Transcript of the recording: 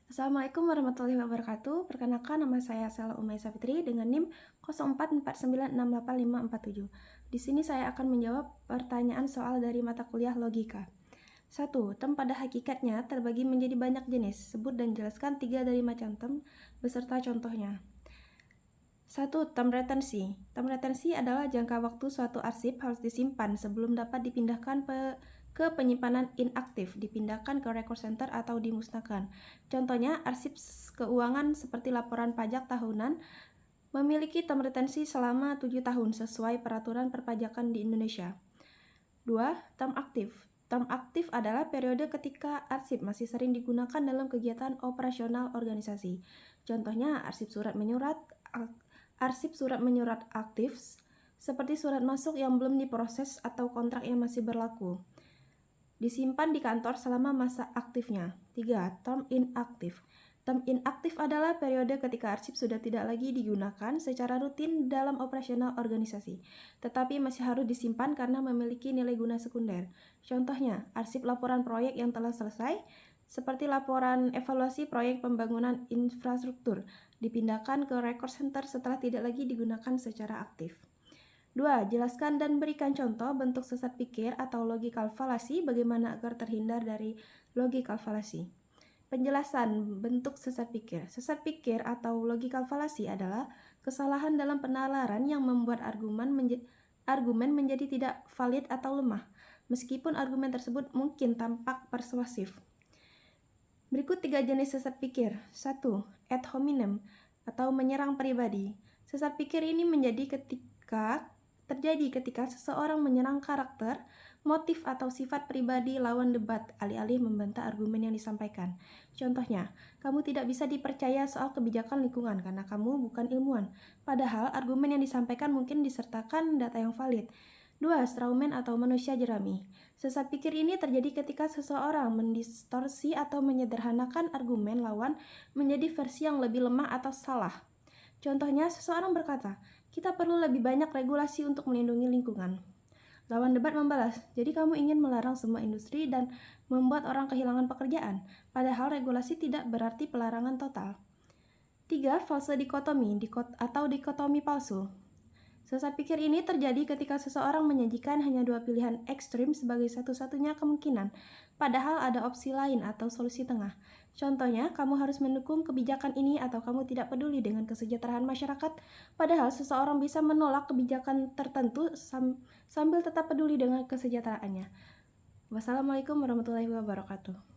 Assalamualaikum warahmatullahi wabarakatuh. Perkenalkan, nama saya Sela Umay Safitri dengan NIM 0449685547. Di sini saya akan menjawab pertanyaan soal dari mata kuliah logika. 1. Term pada hakikatnya terbagi menjadi banyak jenis. Sebut dan jelaskan 3 dari macam term beserta contohnya. 1. Term retensi. Term retensi adalah jangka waktu suatu arsip harus disimpan sebelum dapat dipindahkan ke penyimpanan inaktif, dipindahkan ke record center atau dimusnahkan. Contohnya, arsip keuangan seperti laporan pajak tahunan memiliki term retensi selama 7 tahun sesuai peraturan perpajakan di Indonesia. 2. Term aktif. Term aktif adalah periode ketika arsip masih sering digunakan dalam kegiatan operasional organisasi. Contohnya, arsip surat menyurat aktif seperti surat masuk yang belum diproses atau kontrak yang masih berlaku. Disimpan di kantor selama masa aktifnya. 3. Term inaktif. Term inaktif adalah periode ketika arsip sudah tidak lagi digunakan secara rutin dalam operasional organisasi, tetapi masih harus disimpan karena memiliki nilai guna sekunder. Contohnya, arsip laporan proyek yang telah selesai, seperti laporan evaluasi proyek pembangunan infrastruktur, dipindahkan ke record center setelah tidak lagi digunakan secara aktif. 2. Jelaskan dan berikan contoh bentuk sesat pikir atau logical fallacy bagaimana agar terhindar dari logical fallacy. Penjelasan bentuk sesat pikir. Sesat pikir atau logical fallacy adalah kesalahan dalam penalaran yang membuat argumen menjadi tidak valid atau lemah, meskipun argumen tersebut mungkin tampak persuasif. Berikut 3 jenis sesat pikir. 1. Ad hominem atau menyerang pribadi. Sesat pikir ini terjadi ketika seseorang menyerang karakter, motif atau sifat pribadi lawan debat alih-alih membantah argumen yang disampaikan. Contohnya, kamu tidak bisa dipercaya soal kebijakan lingkungan karena kamu bukan ilmuwan, padahal argumen yang disampaikan mungkin disertakan data yang valid. 2. Strawman atau manusia jerami. Sesat pikir ini terjadi ketika seseorang mendistorsi atau menyederhanakan argumen lawan menjadi versi yang lebih lemah atau salah. Contohnya, seseorang berkata, kita perlu lebih banyak regulasi untuk melindungi lingkungan. Lawan debat membalas, jadi kamu ingin melarang semua industri dan membuat orang kehilangan pekerjaan, padahal regulasi tidak berarti pelarangan total. 3. False dikotomi atau dikotomi palsu. Sesat pikir ini terjadi ketika seseorang menyajikan hanya 2 pilihan ekstrim sebagai satu-satunya kemungkinan, padahal ada opsi lain atau solusi tengah. Contohnya, kamu harus mendukung kebijakan ini atau kamu tidak peduli dengan kesejahteraan masyarakat, padahal seseorang bisa menolak kebijakan tertentu sambil tetap peduli dengan kesejahteraannya. Wassalamualaikum warahmatullahi wabarakatuh.